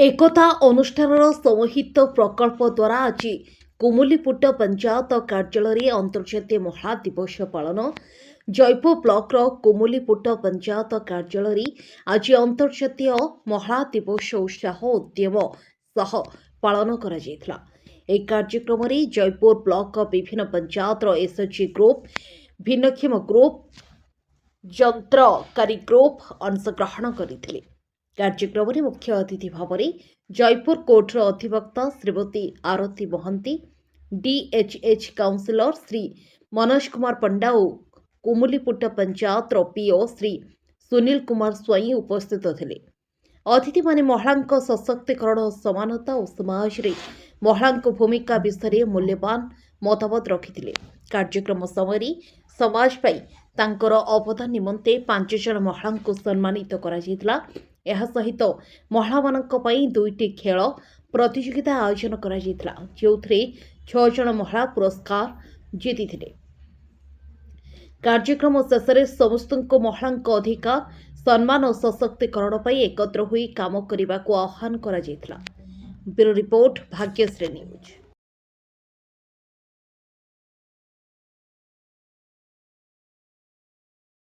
एकता अनुष्ठानर समूहित प्रकल्प द्वारा आज कुमुलीपुट पंचायत कार्यालय अंतर्जातीय महिला दिवस पालन जयपुर ब्लॉक कुमुलीपुट पंचायत कार्यालय आज अंतर्जातीय महिला दिवस उत्साह उद्यम सह पालन करा जायतिला। एक कार्यक्रम में जयपुर ब्लॉक विभिन्न पंचायत एसएचजी ग्रुप भिन्नक्षम ग्रुप यंत्रकारी ग्रुप अंशग्रहण करथिले। कार्यक्रम में मुख्य अतिथि भाव में जयपुर कोर्टर अधिवक्ता श्रीमती आरती महंती, डीएचएच काउंसिलर श्री मनोज कुमार पंडा और कुमुलीपुट पंचायत पीओ श्री सुनील कुमार स्वाई उपस्थित थे। अतिथि माने महिला सशक्तिकरण और समानता और समाज रे महिला भूमिका विषय मूल्यवान मतामत रखिथिले। कार्यक्रम समय समाज पाई तांकर अवदान निमंते 5 जन महिला को सम्मानित करा जायतिला। यह सहित महिला मानक पई 2टी खेल प्रतियोगिता आयोजन करा जायतिला, जोथरे 6 जन महिला पुरस्कार जीतिथिले। कार्यक्रम शेषे समस्त महिला अधिकार सम्मान और सशक्तिकरण पई एकत्र होई काम करने को आह्वान करा जायतिला। Bureau report Bhagyashree news.